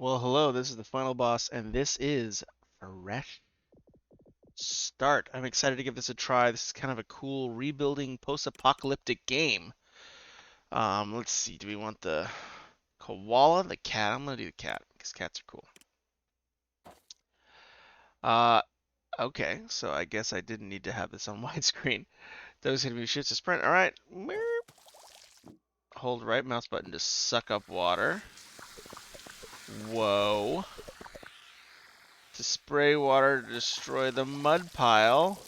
Well, hello, this is the final boss, and this is Fresh Start. I'm excited to give this a try. This is kind of a cool rebuilding post-apocalyptic game. Let's see, do we want the koala, the cat? I'm gonna do the cat, because cats are cool. Uh, okay, so I guess I didn't need to have this on widescreen. Those gonna be shoots to sprint. Alright. Hold right mouse button to suck up water. Whoa. To spray water to destroy the mud pile.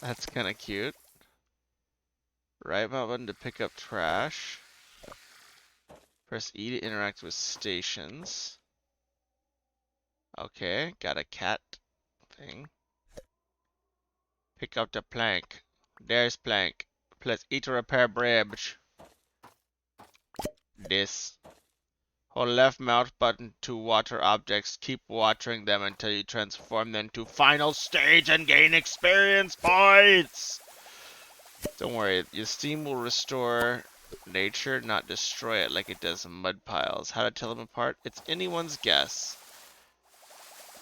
That's kind of cute. Right mouse button to pick up trash. Press E to interact with stations. Okay, got a cat thing. Pick up the plank. There's plank. Press E to repair bridge. This. Hold left mouse button to water objects. Keep watering them until you transform them to final stage and gain experience points. Don't worry, your steam will restore nature, not destroy it like it does in mud piles. How to tell them apart? It's anyone's guess.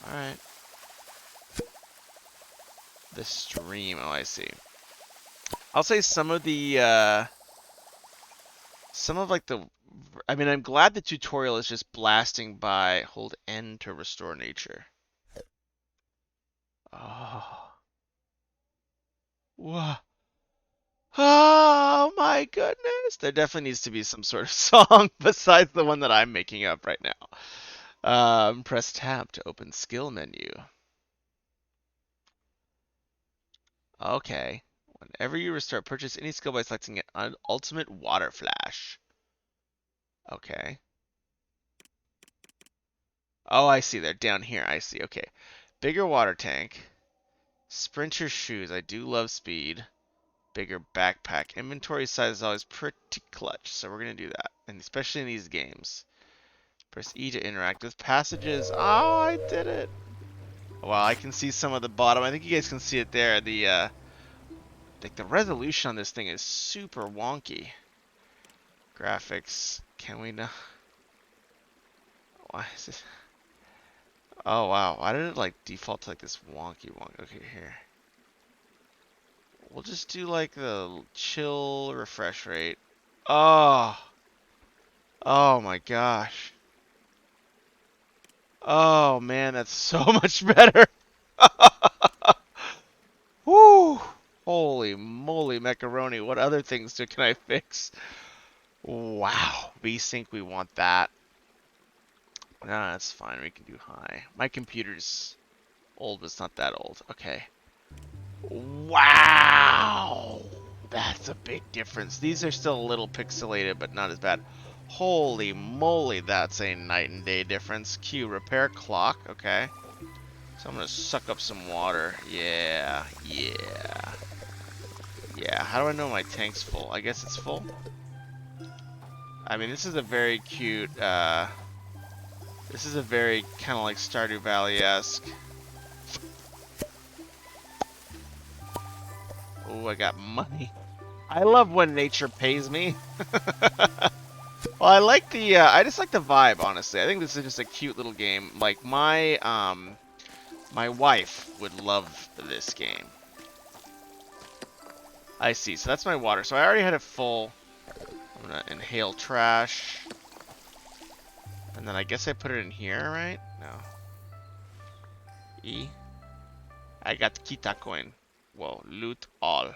Alright. The stream, oh I see. I'll say some of like the, I mean I'm glad the tutorial is just blasting by. Hold N to restore nature. Oh. Whoa. Oh my goodness! There definitely needs to be some sort of song besides the one that I'm making up right now. Press tab to open skill menu. Okay. Whenever you restart, purchase any skill by selecting an ultimate water flash. Okay. Oh, I see. They're down here. I see. Okay. Bigger water tank. Sprinter shoes. I do love speed. Bigger backpack. Inventory size is always pretty clutch, so we're going to do that. And especially in these games. Press E to interact with passages. Oh, I did it. Wow, I can see some of the bottom. I think you guys can see it there. Like the resolution on this thing is super wonky. Graphics. Can we not? Why is this? Oh wow, why did it like default to like this wonky? Okay, here. We'll just do like the chill refresh rate. Oh. Oh my gosh. Oh man, that's so much better. Whoo! Holy moly macaroni. What other things can I fix? Wow. VSync, we want that. No, that's fine. We can do high. My computer's old, but it's not that old. Okay. Wow! That's a big difference. These are still a little pixelated, but not as bad. Holy moly, that's a night and day difference. Q, repair clock. Okay. So I'm gonna suck up some water. Yeah, yeah. Yeah, how do I know my tank's full? I guess it's full. I mean, this is a very cute, this is a very kind of like Stardew Valley-esque. Oh, I got money. I love when nature pays me. Well, I like the, I just like the vibe, honestly. I think this is just a cute little game. Like, my wife would love this game. I see, so that's my water. So I already had it full. I'm gonna inhale trash. And then I guess I put it in here, right? No. E. I got Kita coin. Whoa, loot all.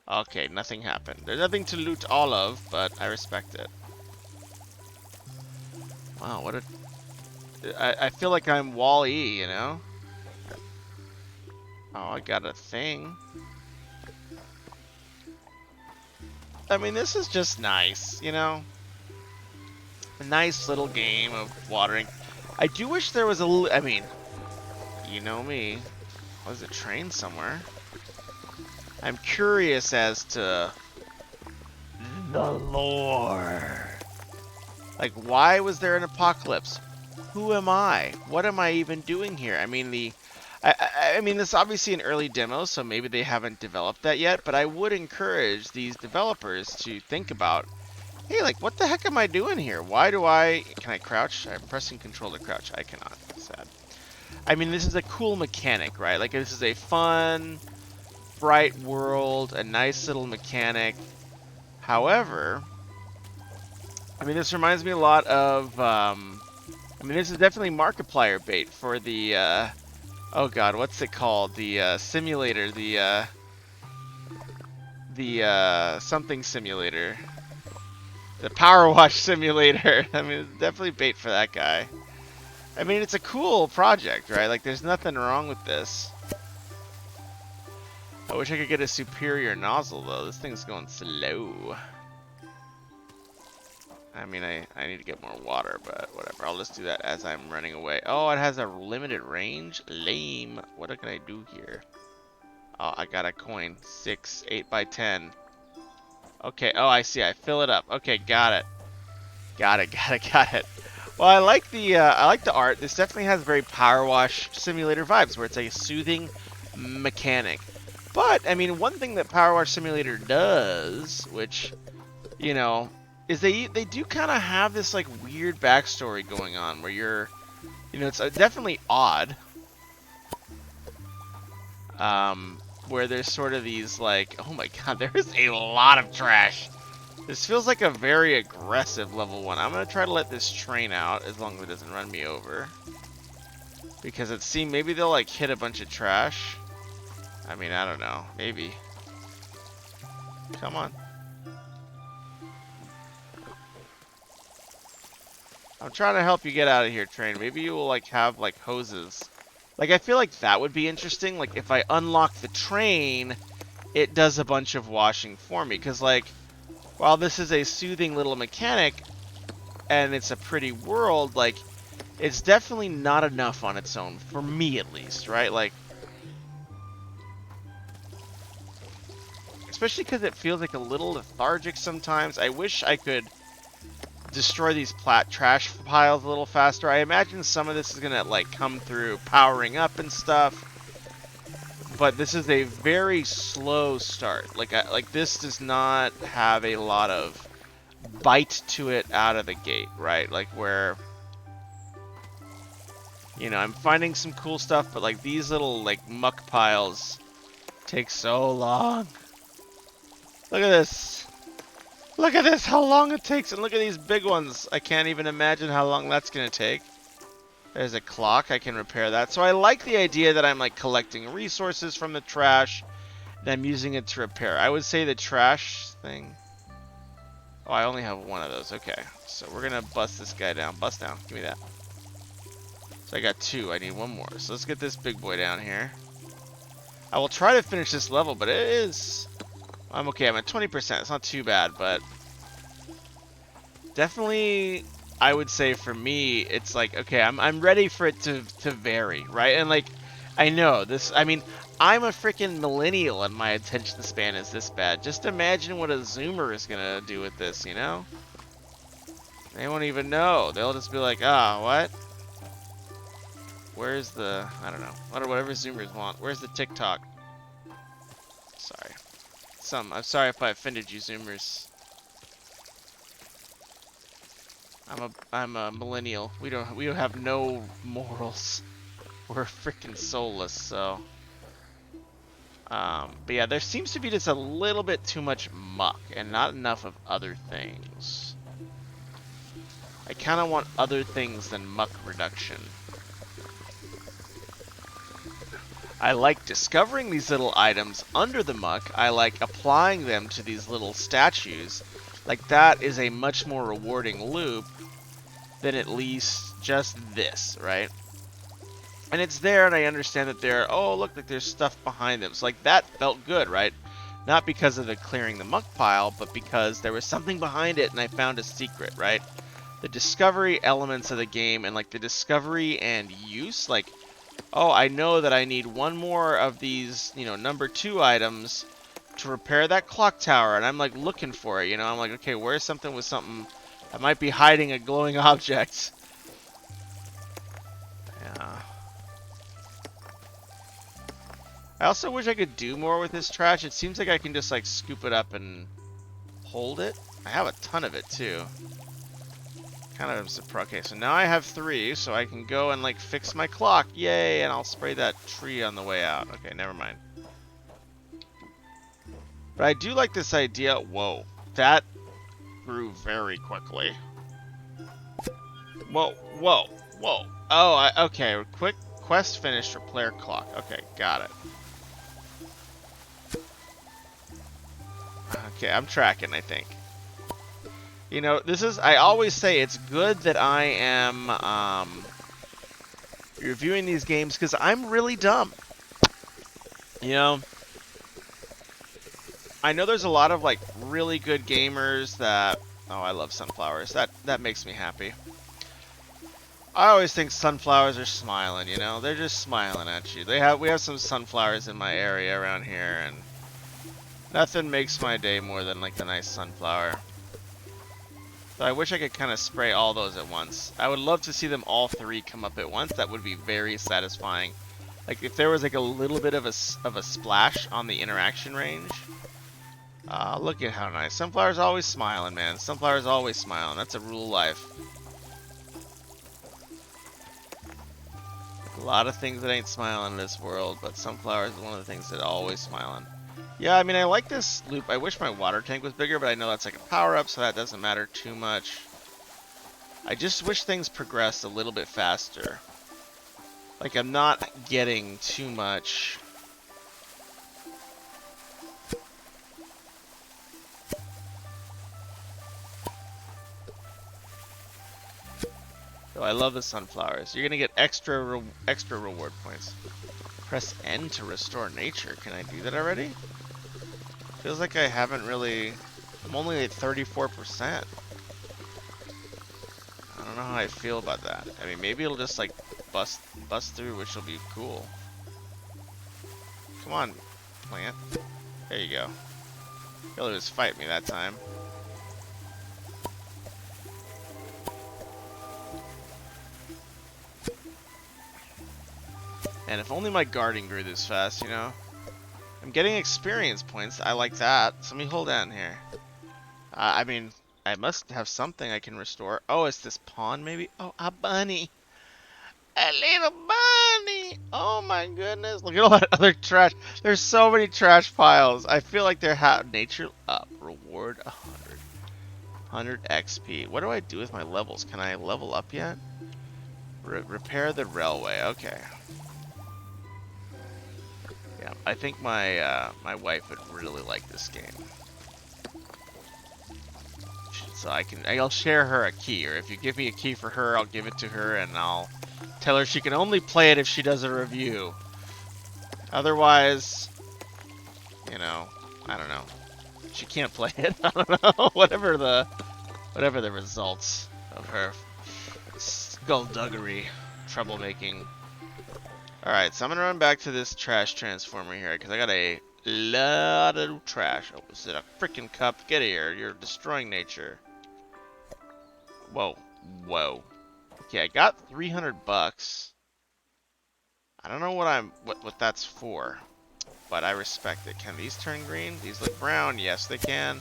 Okay, nothing happened. There's nothing to loot all of, but I respect it. Wow, what a... I feel like I'm Wall-E, you know? Oh, I got a thing. I mean, this is just nice, you know? A nice little game of watering. I do wish there was a... I mean, you know me. Was a train somewhere? I'm curious as to the lore. Like, why was there an apocalypse? Who am I? What am I even doing here? I mean, I mean, this is obviously an early demo, so maybe they haven't developed that yet, but I would encourage these developers to think about Hey, like, what the heck am I doing here? Why do I... Can I crouch? I'm pressing control to crouch. I cannot. Sad. I mean, this is a cool mechanic, right? Like, this is a fun, bright world, a nice little mechanic. However, I mean, this reminds me a lot of... I mean, this is definitely Markiplier bait for the... oh, God, what's it called? The simulator. The something simulator. The Powerwash simulator. I mean, it's definitely bait for that guy. I mean, it's a cool project, right? Like, there's nothing wrong with this. I wish I could get a superior nozzle, though. This thing's going slow. I mean, I need to get more water, but whatever. I'll just do that as I'm running away. Oh, it has a limited range? Lame. What can I do here? Oh, I got a coin. 6, 8 by 10. Okay, oh, I see. I fill it up. Okay, got it. Got it. Well, I like the art. This definitely has very Powerwash simulator vibes, where it's like a soothing mechanic. But I mean, one thing that Powerwash Simulator does, which, you know, is they do kind of have this like weird backstory going on, where you're, you know, it's definitely odd. Where there's sort of these like, oh my god, there is a lot of trash. This feels like a very aggressive level 1. I'm going to try to let this train out as long as it doesn't run me over. Because it seems maybe they'll like hit a bunch of trash. I mean, I don't know. Maybe. Come on. I'm trying to help you get out of here, train. Maybe you will like have like hoses. Like, I feel like that would be interesting. Like, if I unlock the train, it does a bunch of washing for me. Because, like, while this is a soothing little mechanic, and it's a pretty world, like, it's definitely not enough on its own, for me at least, right? Like, especially because it feels like a little lethargic sometimes. I wish I could destroy these trash piles a little faster. I imagine some of this is gonna like come through powering up and stuff, but this is a very slow start. Like this does not have a lot of bite to it out of the gate, right? Like where, you know, I'm finding some cool stuff, but like these little like muck piles take so long. Look at this. Look at this, how long it takes, and look at these big ones. I can't even imagine how long that's going to take. There's a clock, I can repair that. So I like the idea that I'm like collecting resources from the trash, and I'm using it to repair. I would say the trash thing... Oh, I only have one of those, okay. So we're going to bust this guy down. Bust down, give me that. So I got 2, I need 1 more. So let's get this big boy down here. I will try to finish this level, but it is... I'm okay, I'm at 20%. It's not too bad, but definitely I would say for me, it's like, okay, I'm ready for it to vary, right? And like, I know this, I mean, I'm a freaking millennial and my attention span is this bad. Just imagine what a Zoomer is gonna do with this, you know? They won't even know. They'll just be like, ah, what? Where's the, I don't know, whatever Zoomers want. Where's the TikTok? Sorry. I'm sorry if I offended you, Zoomers. I'm a millennial. We don't have no morals. We're freaking soulless, so. But yeah, there seems to be just a little bit too much muck and not enough of other things. I kind of want other things than muck reduction. I like discovering these little items under the muck. I like applying them to these little statues. Like, that is a much more rewarding loop than at least just this, right? And it's there, and I understand that there, oh, look, like there's stuff behind them. So, like, that felt good, right? Not because of the clearing the muck pile, but because there was something behind it, and I found a secret, right? The discovery elements of the game, and, like, the discovery and use, like, oh, I know that I need 1 more of these, you know, number 2 items to repair that clock tower, and I'm like looking for it, you know, I'm like, okay, where's something with something that might be hiding a glowing object? Yeah. I also wish I could do more with this trash. It seems like I can just like scoop it up and hold it. I have a ton of it too. Kind of surprised. Okay, so now I have 3, so I can go and like fix my clock. Yay! And I'll spray that tree on the way out. Okay, never mind. But I do like this idea. Whoa, that grew very quickly. Whoa, whoa, whoa. Oh, okay. Quick quest finished for player clock. Okay, got it. Okay, I'm tracking, I think. You know, this is, I always say it's good that I am reviewing these games because I'm really dumb. You know, I know there's a lot of like really good gamers that, oh, I love sunflowers. That makes me happy. I always think sunflowers are smiling, you know? They're just smiling at you. We have some sunflowers in my area around here, and nothing makes my day more than like the nice sunflower. So I wish I could kind of spray all those at once. I would love to see them all 3 come up at once. That would be very satisfying. Like if there was like a little bit of a splash on the interaction range. Look at how nice. Sunflower's always smiling, man. Sunflower's always smiling. That's a rule of life. A lot of things that ain't smiling in this world, but sunflowers is one of the things that always smiling. Yeah, I mean, I like this loop. I wish my water tank was bigger, but I know that's like a power-up, so that doesn't matter too much. I just wish things progressed a little bit faster. Like, I'm not getting too much. Oh, I love the sunflowers. You're gonna get extra reward points. Press N to restore nature. Can I do that already? Feels like I haven't really. I'm only at 34%. I don't know how I feel about that. I mean, maybe it'll just like bust through, which will be cool. Come on, plant. There you go. He'll just fight me that time. And if only my garden grew this fast, you know? I'm getting experience points. I like that. So let me hold down here. I mean, I must have something I can restore. Oh, it's this pond maybe? Oh, a bunny. A little bunny. Oh my goodness. Look at all that other trash. There's so many trash piles. I feel like they're nature up. Reward 100. 100 XP. What do I do with my levels? Can I level up yet? Repair the railway. Okay. Yeah, I think my my wife would really like this game. So I'll share her a key, or if you give me a key for her, I'll give it to her, and I'll tell her she can only play it if she does a review. Otherwise, you know, I don't know. She can't play it. I don't know. Whatever the results of her skullduggery, troublemaking. Alright, so I'm gonna run back to this trash transformer here, because I got a lot of trash. Oh, is it a freaking cup? Get here, you're destroying nature. Whoa, whoa. Okay, I got 300 bucks. I don't know what that's for, but I respect it. Can these turn green? These look brown. Yes, they can.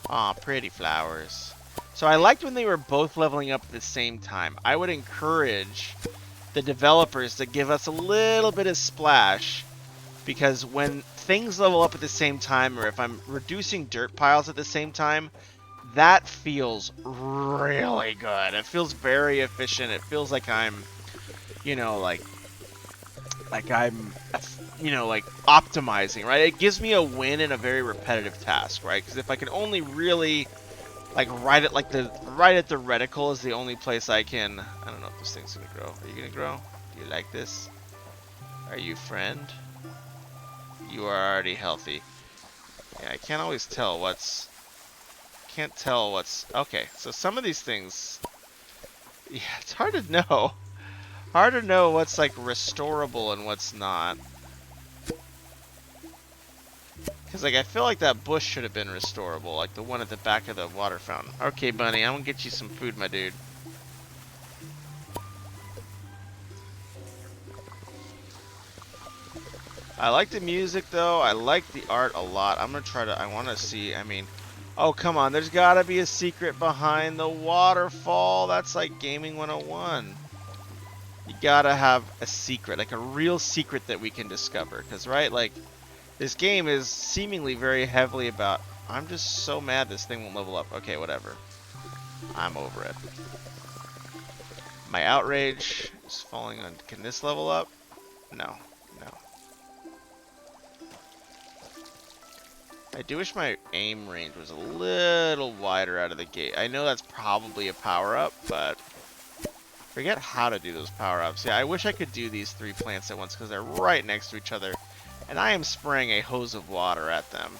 Aw, pretty flowers. So I liked when they were both leveling up at the same time. I would encourage the developers to give us a little bit of splash, because when things level up at the same time, or if I'm reducing dirt piles at the same time, that feels really good. It feels very efficient. It feels like I'm, you know, like I'm, you know, like optimizing, right? It gives me a win in a very repetitive task, right? Because if I can only really like right at the reticle is the only place I can. I don't know if this thing's gonna grow. Are you gonna grow? Do you like this? Are you friend? You are already healthy. Yeah, I can't always tell what's. Can't tell what's. Okay, so some of these things. Yeah, it's hard to know. Hard to know what's like restorable and what's not. Because, like, I feel like that bush should have been restorable, like the one at the back of the water fountain. Okay, bunny, I'm gonna get you some food, my dude. I like the music, though. I like the art a lot. I'm gonna try to, I want to see, I mean, Oh, come on. There's got to be a secret behind the waterfall. That's like gaming 101. You gotta have a secret, like a real secret that we can discover. Because, right, like, this game is seemingly very heavily about... I'm just so mad this thing won't level up. Okay, whatever. I'm over it. My outrage is falling on... Can this level up? No. No. I do wish my aim range was a little wider out of the gate. I know that's probably a power-up, but... Forget how to do those power-ups. Yeah, I wish I could do these 3 plants at once because they're right next to each other. And I am spraying a hose of water at them.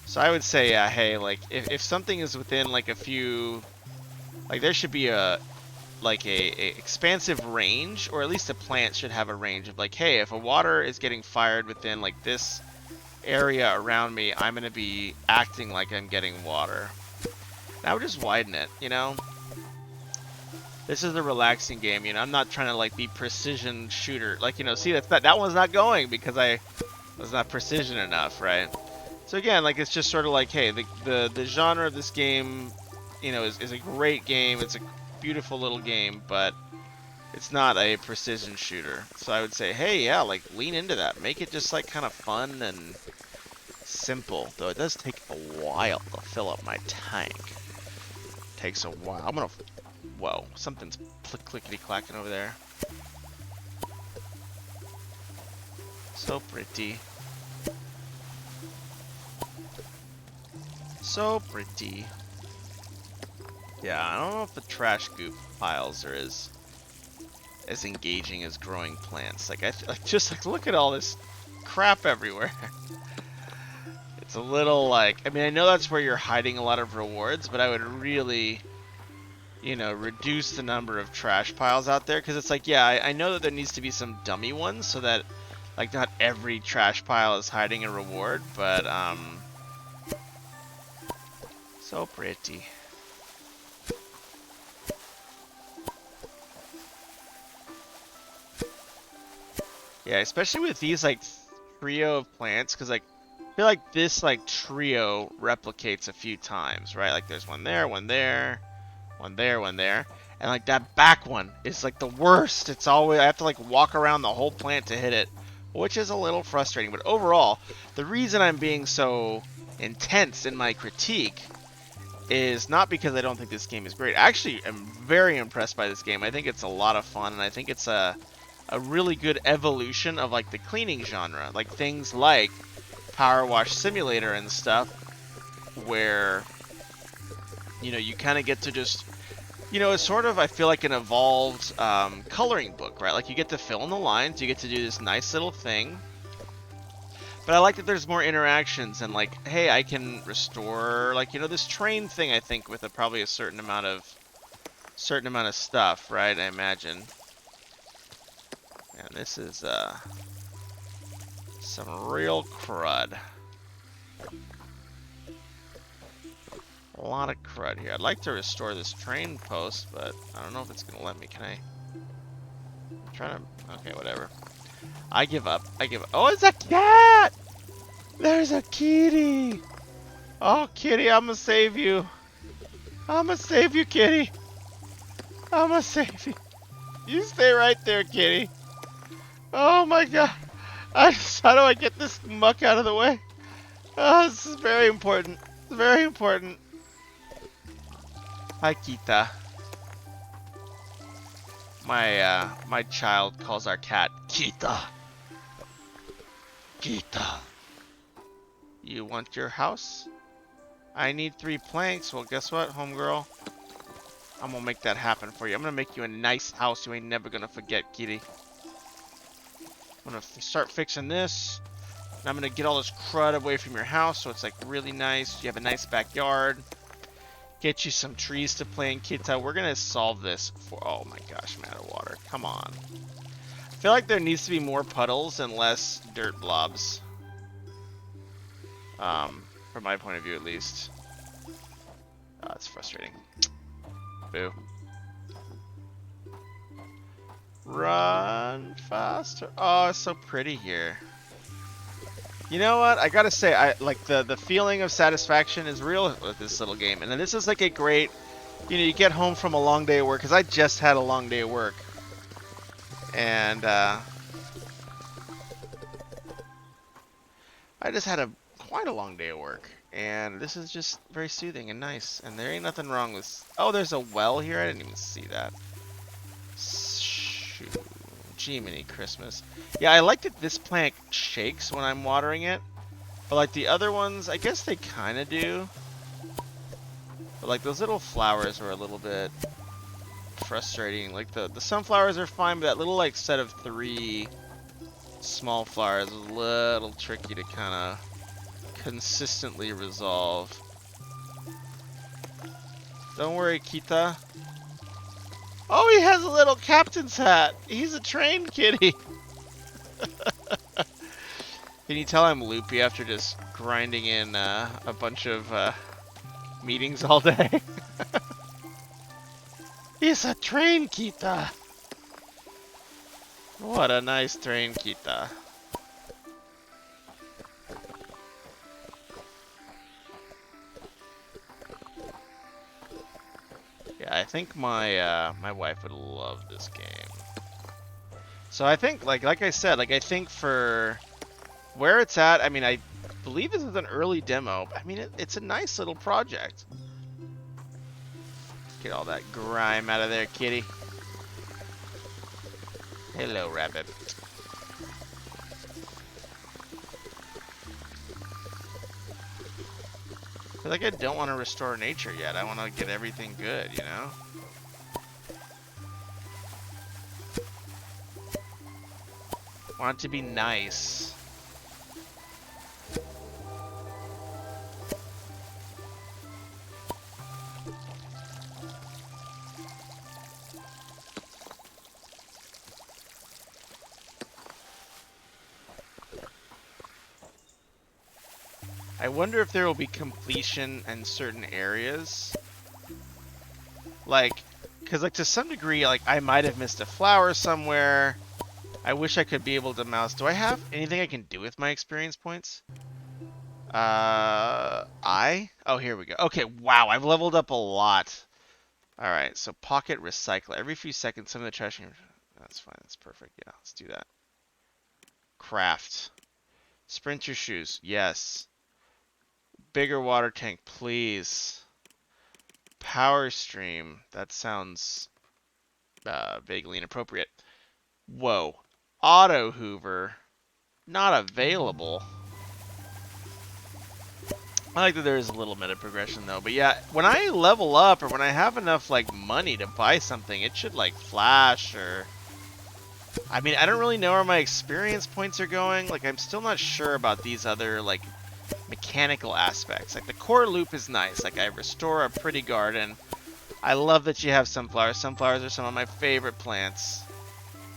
So I would say, hey, like, if something is within, like, a few... Like, there should be a expansive range, or at least a plant should have a range of, like, hey, if a water is getting fired within, like, this area around me, I'm going to be acting like I'm getting water. And I would just widen it, you know? This is a relaxing game, you know. I'm not trying to like be precision shooter. Like, you know, see that one's not going because I was not precision enough, right? So again, like it's just sort of like, hey, the genre of this game, you know, is a great game. It's a beautiful little game, but it's not a precision shooter. So I would say, hey, yeah, like lean into that. Make it just like kind of fun and simple. Though it does take a while to fill up my tank. Takes a while. I'm gonna... Whoa, something's clickety-clacking over there. So pretty. So pretty. Yeah, I don't know if the trash goop piles are as engaging as growing plants. Like, just like, look at all this crap everywhere. It's a little like, I mean, I know that's where you're hiding a lot of rewards, but I would really... you know, reduce the number of trash piles out there, because it's like, yeah, I know that there needs to be some dummy ones so that, like, not every trash pile is hiding a reward, but, so pretty. Yeah, especially with these, like, trio of plants, because, like, I feel like this, like, trio replicates a few times, right? Like, there's one there, one there, one there, one there. And like that back one is like the worst. It's always, I have to like walk around the whole plant to hit it, which is a little frustrating. But overall, the reason I'm being so intense in my critique is not because I don't think this game is great. I actually am very impressed by this game. I think it's a lot of fun, and I think it's a really good evolution of like the cleaning genre. Like things like Powerwash Simulator and stuff, where, you know, you kind of get to just... You know, it's sort of, I feel like, an evolved coloring book, right? Like, you get to fill in the lines, you get to do this nice little thing. But I like that there's more interactions, and like, hey, I can restore, like, you know, this train thing, I think, with probably a certain amount of stuff, right? I imagine. And this is, some real crud. A lot of crud here. I'd like to restore this train post, but I don't know if it's gonna let me. Can I? I'm trying to... Okay, whatever. I give up. I give up. Oh, it's a cat! There's a kitty! Oh, kitty, I'm gonna save you. I'm gonna save you, kitty. I'm gonna save you. You stay right there, kitty. Oh my god. How do I get this muck out of the way? Oh, this is very important. It's very important. Hi, Kita. My child calls our cat Kita. Kita. You want your house? I need 3 planks. Well, guess what, homegirl? I'm gonna make that happen for you. I'm gonna make you a nice house you ain't never gonna forget, kitty. I'm gonna start fixing this. And I'm gonna get all this crud away from your house so it's like really nice. You have a nice backyard. Get you some trees to plant, Kita. We're gonna solve this for... Oh my gosh, I'm out of water. Come on. I feel like there needs to be more puddles and less dirt blobs. From my point of view, at least. Oh, it's frustrating. Boo. Run faster. Oh, it's so pretty here. You know what? I gotta say, I like the feeling of satisfaction is real with this little game, and then this is like a great. You know, you get home from a long day of work, because I just had a long day of work, and I just had quite a long day of work, and this is just very soothing and nice, and there ain't nothing wrong with... Oh, there's a well here? I didn't even see that. Shoot. Jiminy Christmas. Yeah, I like that this plant shakes when I'm watering it, but like the other ones, I guess they kind of do. But like those little flowers are a little bit frustrating. Like the sunflowers are fine, but that little like set of 3 small flowers is a little tricky to kind of consistently resolve. Don't worry, Kita. Oh, he has a little captain's hat. He's a trained kitty. Can you tell I'm loopy after just grinding in a bunch of meetings all day? He's a trained Kita. What a nice trained Kita. Yeah, I think my my wife would love this game. So I think, like I said, like I think for where it's at, I mean, I believe this is an early demo. I mean, it's a nice little project. Get all that grime out of there, kitty. Hello, rabbit. I feel like I don't want to restore nature yet. I want to get everything good, you know? Want it to be nice. I wonder if there will be completion in certain areas. Like, because like to some degree, like I might have missed a flower somewhere. I wish I could be able to mouse. Do I have anything I can do with my experience points? Oh, here we go. Okay, wow, I've leveled up a lot. Alright, so pocket recycler. Every few seconds, some of the trash... That's fine, that's perfect. Yeah, let's do that. Craft. Sprint your shoes. Yes. Bigger water tank, please. Power stream. That sounds vaguely inappropriate. Whoa. Auto hoover. Not available. I like that there is a little meta progression though, but yeah, when I level up or when I have enough like money to buy something, it should like flash or... I mean, I don't really know where my experience points are going. Like, I'm still not sure about these other like mechanical aspects. Like the core loop is nice. Like I restore a pretty garden. I love that you have sunflowers. Sunflowers are some of my favorite plants.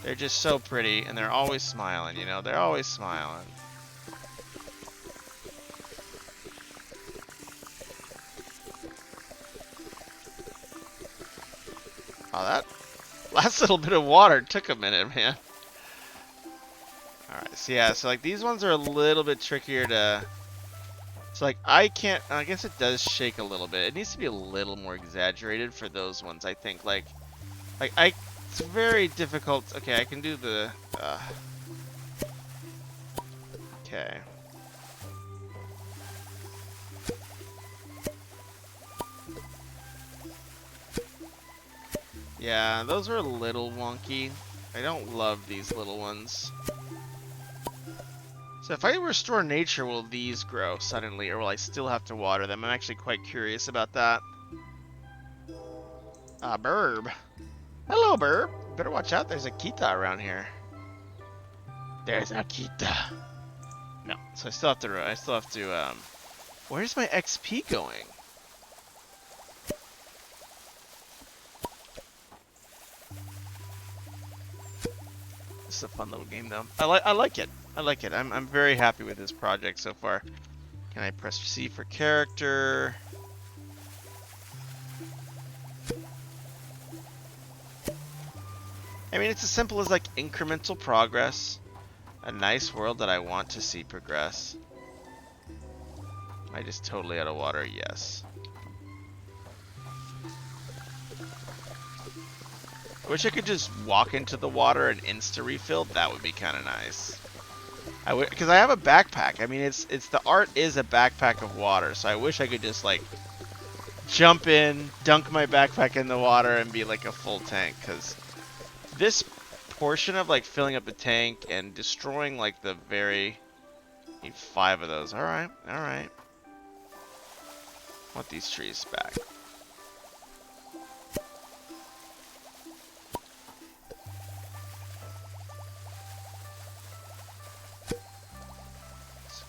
They're just so pretty and they're always smiling, you know? They're always smiling. Oh, that last little bit of water took a minute, man. Alright, so yeah, so like these ones are a little bit trickier to... So like I can't... I guess it does shake a little bit. It needs to be a little more exaggerated for those ones, I think. Like it's very difficult... Okay, I can do the... Okay. Yeah, those are a little wonky. I don't love these little ones. So if I restore nature, will these grow suddenly, or will I still have to water them? I'm actually quite curious about that. Burb. Hello, Burb. Better watch out, there's a Kita around here. There's a Kita. No, so I still have to, where's my XP going? This is a fun little game, though. I like it. I like it. I'm very happy with this project so far. Can I press C for character? I mean, it's as simple as like incremental progress. A nice world that I want to see progress. Am I just totally out of water? Yes. I wish I could just walk into the water and insta refill. That would be kind of nice. Because I have a backpack. I mean, it's the art is a backpack of water, so I wish I could just like jump in, dunk my backpack in the water, and be like a full tank. Because this portion of like filling up the tank and destroying like the very need 5 of those. All right, all right. Want these trees back.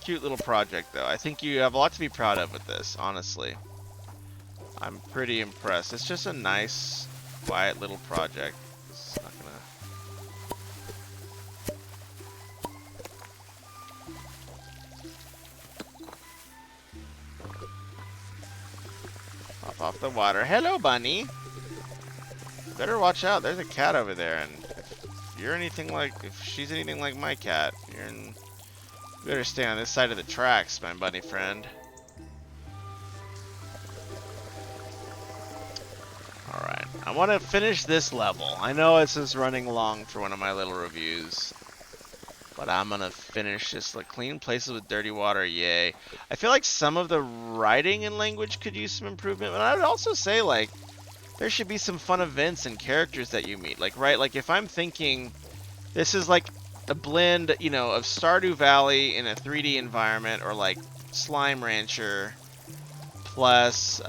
Cute little project, though. I think you have a lot to be proud of with this, honestly. I'm pretty impressed. It's just a nice, quiet little project. It's not gonna... Hop off the water. Hello, bunny! Better watch out. There's a cat over there, and if you're anything like... If she's anything like my cat, you're in... You better stay on this side of the tracks, my bunny friend. Alright, I want to finish this level. I know this is running long for one of my little reviews, but I'm going to finish this. Like, clean places with dirty water, yay. I feel like some of the writing and language could use some improvement, but I would also say, like, there should be some fun events and characters that you meet. Like, right, like, if I'm thinking this is, like, a blend, you know, of Stardew Valley in a 3D environment, or like Slime Rancher plus you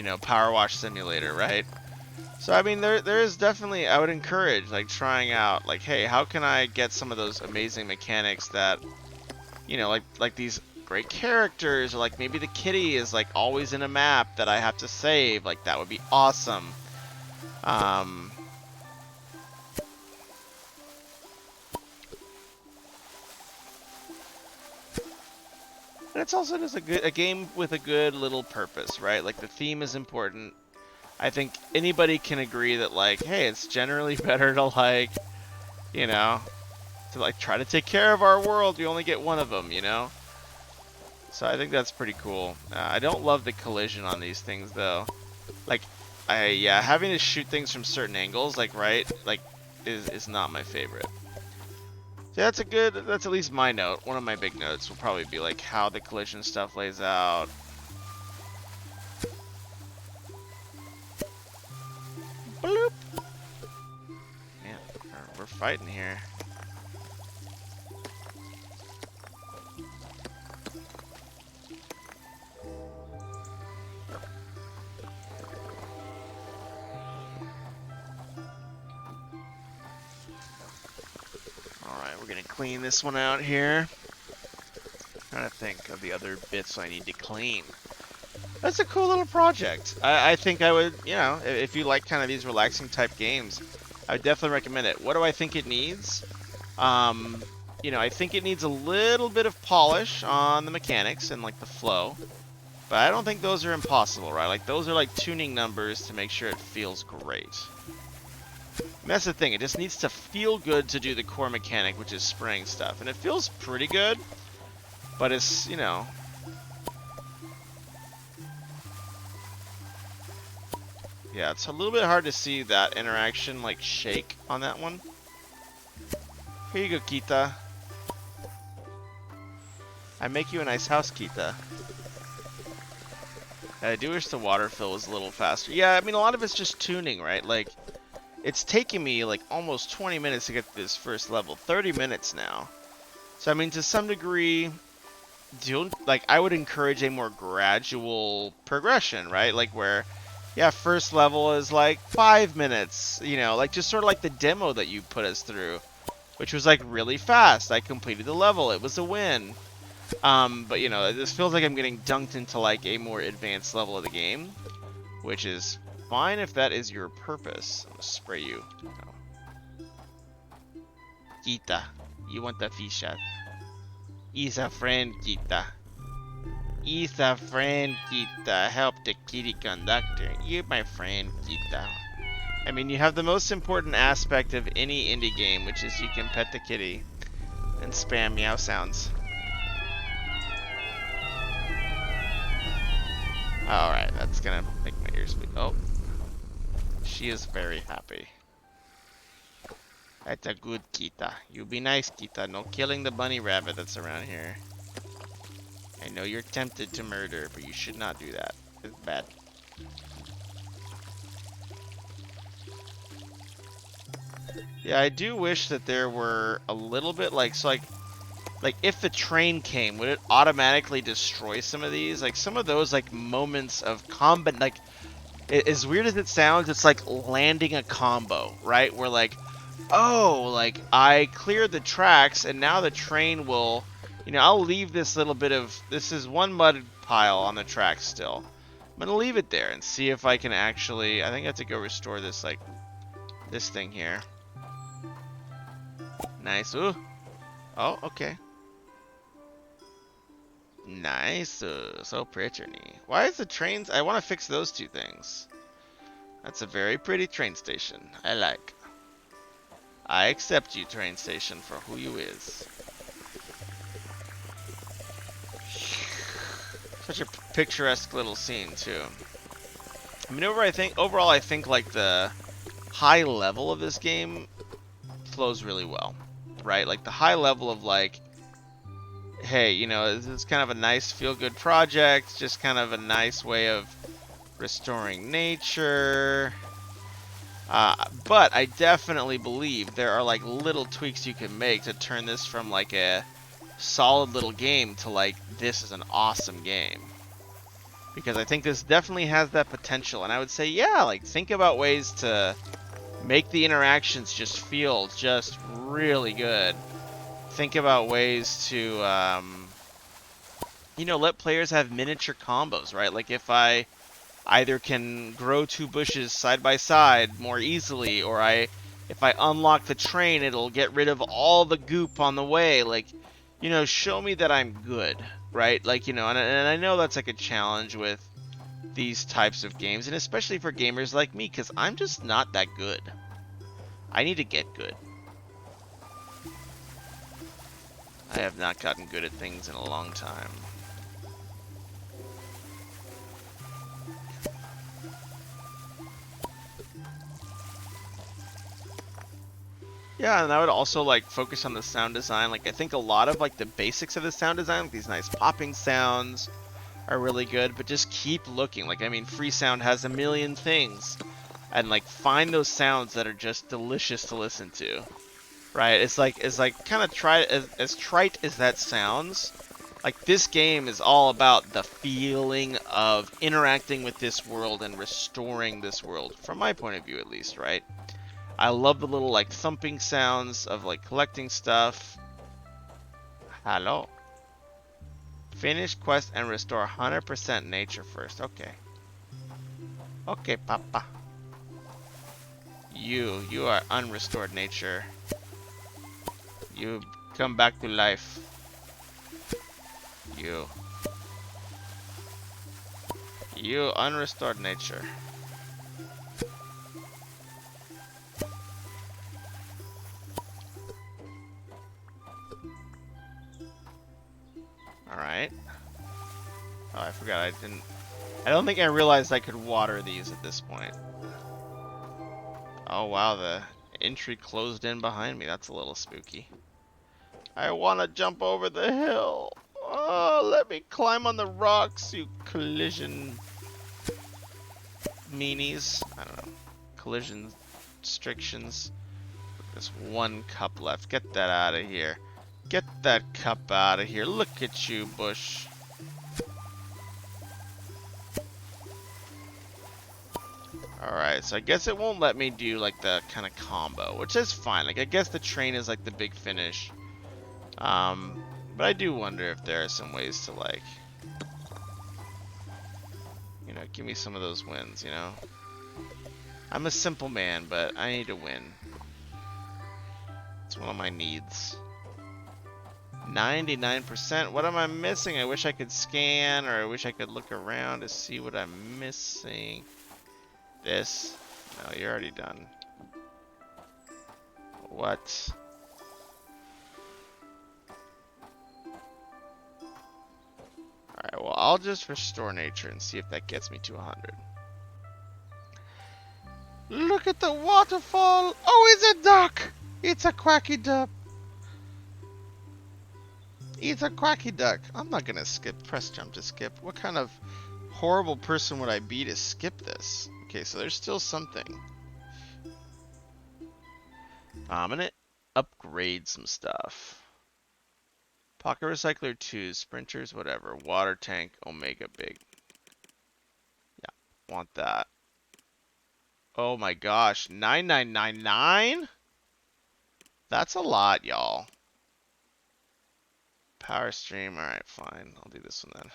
know, Powerwash Simulator, right? So I mean, there is definitely, I would encourage like trying out, like, hey, how can I get some of those amazing mechanics that, you know, like these great characters, or like maybe the kitty is like always in a map that I have to save. Like, that would be awesome. And it's also just a game with a good little purpose, right? Like, the theme is important. I think anybody can agree that, like, hey, it's generally better to, like, you know, to like try to take care of our world. You only get one of them, you know. So I think that's pretty cool. I don't love the collision on these things, though. Like, yeah, having to shoot things from certain angles, like, right, like, is not my favorite. So that's that's at least my note. One of my big notes will probably be, like, how the collision stuff lays out. Bloop! Man, we're fighting here. Alright, we're gonna clean this one out here. Trying to think of the other bits I need to clean. That's a cool little project. I think I would, you know, if you like kind of these relaxing type games, I would definitely recommend it. What do I think it needs? You know, I think it needs a little bit of polish on the mechanics and like the flow. But I don't think those are impossible, right? Like, those are like tuning numbers to make sure it feels great. And that's the thing, it just needs to feel good to do the core mechanic, which is spraying stuff. And it feels pretty good, but it's, you know... Yeah, it's a little bit hard to see that interaction, like, shake on that one. Here you go, Kita. I make you a nice house, Kita. I do wish the water fill was a little faster. Yeah, I mean, a lot of it's just tuning, right? Like, it's taking me, like, almost 20 minutes to get to this first level. 30 minutes now. So, I mean, to some degree, like, I would encourage a more gradual progression, right? Like, where, yeah, first level is, like, 5 minutes. You know, like, just sort of like the demo that you put us through, which was, like, really fast. I completed the level. It was a win. But, you know, this feels like I'm getting dunked into, like, a more advanced level of the game, which is fine if that is your purpose. I'm gonna spray you. No. Kita, you want the fish shot? He's a friend, Kita. He's a friend, Kita. Help the kitty conductor. You're my friend, Kita. I mean, you have the most important aspect of any indie game, which is you can pet the kitty and spam meow sounds. Alright, that's gonna make my ears bleed. Oh. She is very happy. That's a good Kita. You be nice, Kita. No killing the bunny rabbit that's around here. I know you're tempted to murder, but you should not do that. It's bad. Yeah, I do wish that there were a little bit like if the train came, would it automatically destroy some of these? Like some of those like moments of combat, like as weird as it sounds, it's like landing a combo, right? Where like, oh, like I cleared the tracks and now the train will, I'll leave this little bit of, this is one mud pile on the track still. I'm gonna leave it there and see if I can actually, I think I have to go restore this, like, this thing here. Nice. Ooh. Oh, okay. Nice. So pretty. Why is the trains? I want to fix those two things. That's a very pretty train station. I like. I accept you, train station, for who you is. Such a picturesque little scene too. I mean, overall, I think like the high level of this game flows really well, right? Like the high level of like, hey, this is kind of a nice feel-good project, just kind of a nice way of restoring nature. But I definitely believe there are like little tweaks you can make to turn this from like a solid little game to like, this is an awesome game. Because I think this definitely has that potential. And I would say, yeah, like think about ways to make the interactions just feel just really good. Think about ways to, let players have miniature combos, right? Like if I either can grow two bushes side by side more easily, or if I unlock the train, it'll get rid of all the goop on the way. Like, show me that I'm good, right? Like, and I know that's like a challenge with these types of games, and especially for gamers like me, because I'm just not that good. I need to get good. I have not gotten good at things in a long time. Yeah, and I would also like focus on the sound design. Like I think a lot of like the basics of the sound design, like these nice popping sounds, are really good. But just keep looking. Like I mean, Free Sound has a million things, and like find those sounds that are just delicious to listen to. Right? It's like kind of as trite as that sounds. Like this game is all about the feeling of interacting with this world and restoring this world, from my point of view at least, right? I love the little like thumping sounds of like collecting stuff. Hello. Finish quest and restore 100% nature first. Okay. Okay, Papa. You are unrestored nature. You come back to life. You unrestored nature. Alright. Oh, I forgot I don't think I realized I could water these at this point. Oh wow, the entry closed in behind me. That's a little spooky. I want to jump over the hill. Oh, let me climb on the rocks, you collision meanies. I don't know. Collision restrictions. There's one cup left. Get that out of here. Get that cup out of here. Look at you, Bush. Alright, so I guess it won't let me do like the kind of combo, which is fine. Like I guess the train is like the big finish. But I do wonder if there are some ways to like, give me some of those wins, I'm a simple man, but I need to win. It's one of my needs. 99%. What am I missing? I wish I could scan, or I wish I could look around to see what I'm missing. This? No, you're already done. What? Alright, well, I'll just restore nature and see if that gets me to 100. Look at the waterfall! Oh, it's a duck! It's a quacky duck. It's a quacky duck. I'm not gonna skip. Press jump to skip. What kind of horrible person would I be to skip this? Okay, so there's still something. I'm gonna upgrade some stuff. Pocket Recycler 2, Sprinters, whatever. Water Tank, Omega Big. Yeah, want that. Oh my gosh, 9999? That's a lot, y'all. Power Stream, alright, fine. I'll do this one then.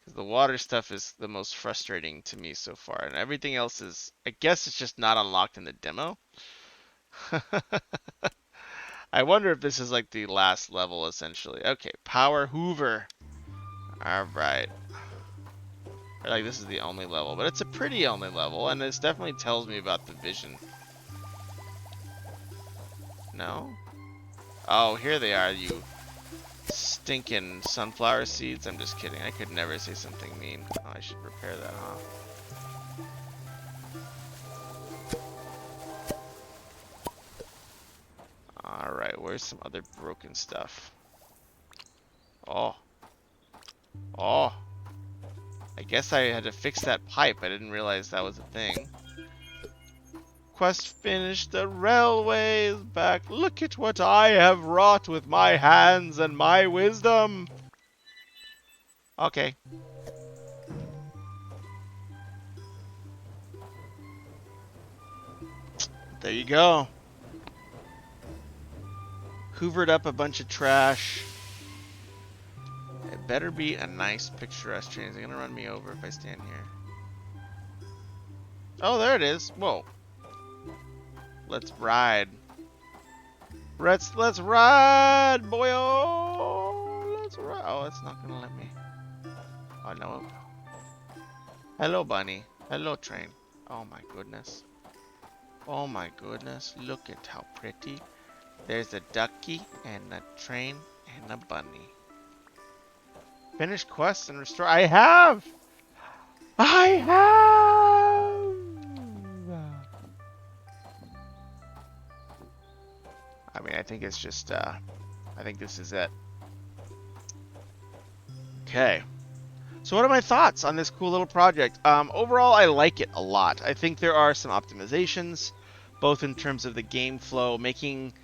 Because the water stuff is the most frustrating to me so far. And everything else is, I guess it's just not unlocked in the demo. I wonder if this is like the last level, essentially. Okay, Power Hoover. Alright. Like, this is the only level. But it's a pretty only level, and this definitely tells me about the vision. No? Oh, here they are, you stinking sunflower seeds. I'm just kidding. I could never say something mean. Oh, I should repair that, huh? Alright, where's some other broken stuff? Oh. Oh. I guess I had to fix that pipe. I didn't realize that was a thing. Quest finished. The railway is back. Look at what I have wrought with my hands and my wisdom. Okay. There you go. Hoovered up a bunch of trash. It better be a nice picturesque train. Is it gonna run me over if I stand here? Oh, there it is. Whoa. Let's ride. Let's ride, boyo. Let's ride. Oh, it's not gonna let me. Oh no. Hello, bunny. Hello, train. Oh my goodness. Oh my goodness. Look at how pretty. There's a ducky and a train and a bunny. Finish quest and restore. I have! I have! I mean, I think it's just, I think this is it. Okay. So what are my thoughts on this cool little project? Overall, I like it a lot. I think there are some optimizations, both in terms of the game flow, making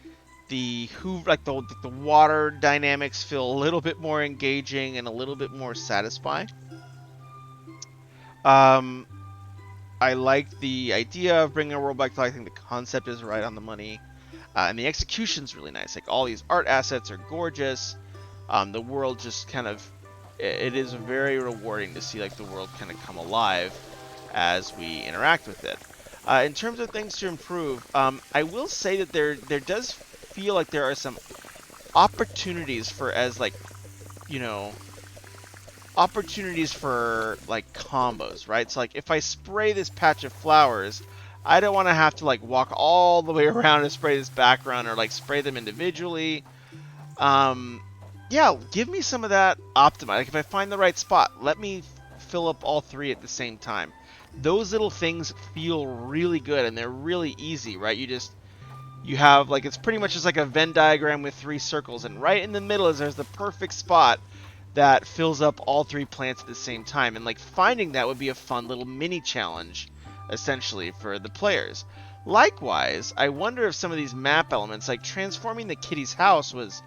the the water dynamics feel a little bit more engaging and a little bit more satisfying. I like the idea of bringing a world back to life. I think the concept is right on the money. And the execution's really nice. Like, all these art assets are gorgeous. The world just kind of, it is very rewarding to see like the world kind of come alive as we interact with it. In terms of things to improve, I will say that there does feel like there are some opportunities for, opportunities for like combos, right? So like if I spray this patch of flowers, I don't want to have to like walk all the way around and spray this background, or like spray them individually. Yeah, give me some of that optimize. Like if I find the right spot, let me fill up all three at the same time. Those little things feel really good, and they're really easy, right? You have like, it's pretty much just like a Venn diagram with three circles, and right in the middle there's the perfect spot that fills up all three plants at the same time. And like finding that would be a fun little mini challenge essentially for the players. Likewise, I wonder if some of these map elements, like transforming the kitty's house, was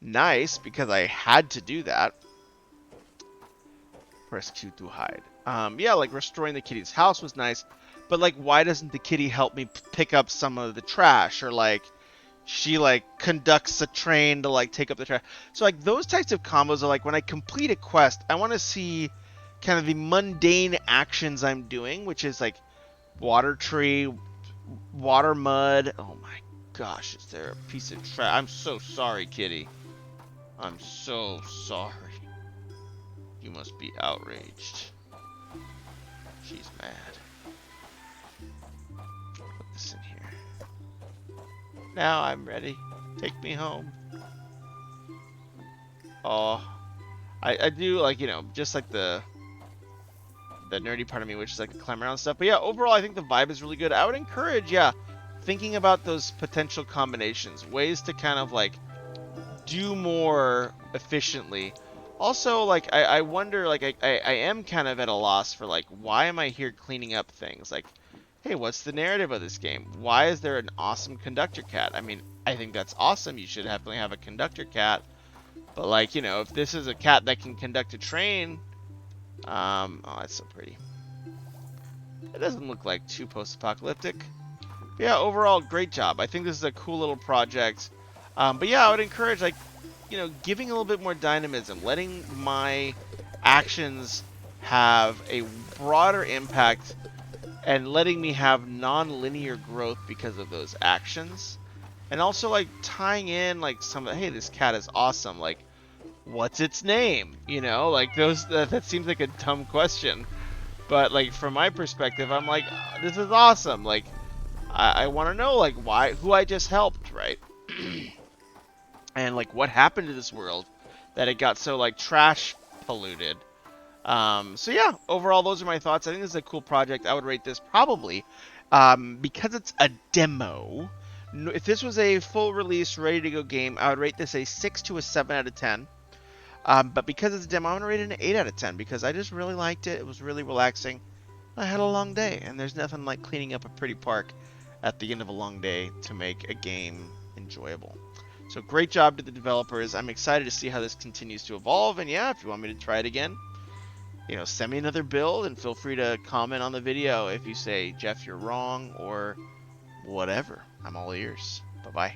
nice because I had to do that. Press Q to hide. Yeah, like restoring the kitty's house was nice, but like, why doesn't the kitty help me pick up some of the trash, or like she like conducts a train to like take up the trash? So like those types of combos are like, when I complete a quest, I want to see kind of the mundane actions I'm doing, which is like water tree, water mud. Oh my gosh, is there a piece of trash? I'm so sorry, kitty. I'm so sorry. You must be outraged. She's mad. Put this in here. Now I'm ready. Take me home. Oh, I do like, you know, just like the nerdy part of me, which is like the climb around stuff. But yeah, overall, I think the vibe is really good. I would encourage, yeah, thinking about those potential combinations, ways to kind of like do more efficiently. Also, like, I wonder, like, I am kind of at a loss for, like, why am I here cleaning up things? Like, hey, what's the narrative of this game? Why is there an awesome conductor cat? I mean, I think that's awesome. You should definitely have a conductor cat. But, like, you know, if this is a cat that can conduct a train, oh, that's so pretty. It doesn't look like too post-apocalyptic. Yeah, overall, great job. I think this is a cool little project. But yeah, I would encourage, like, you know, giving a little bit more dynamism, letting my actions have a broader impact, and letting me have non-linear growth because of those actions. And also, like, tying in, like, some, hey, this cat is awesome. Like, what's its name? You know, like, that seems like a dumb question. But, like, from my perspective, I'm like, this is awesome. Like, I want to know, like, who I just helped, right? And, like, what happened to this world that it got so, like, trash polluted. So yeah, overall, those are my thoughts. I think this is a cool project. I would rate this probably, because it's a demo. If this was a full release, ready to go game, I would rate this a 6 to a 7 out of 10. But because it's a demo, I'm going to rate it an 8 out of 10 because I just really liked it. It was really relaxing. I had a long day, and there's nothing like cleaning up a pretty park at the end of a long day to make a game enjoyable. So great job to the developers. I'm excited to see how this continues to evolve. And yeah, if you want me to try it again, you know, send me another build and feel free to comment on the video if you say, Jeff, you're wrong or whatever. I'm all ears. Bye-bye.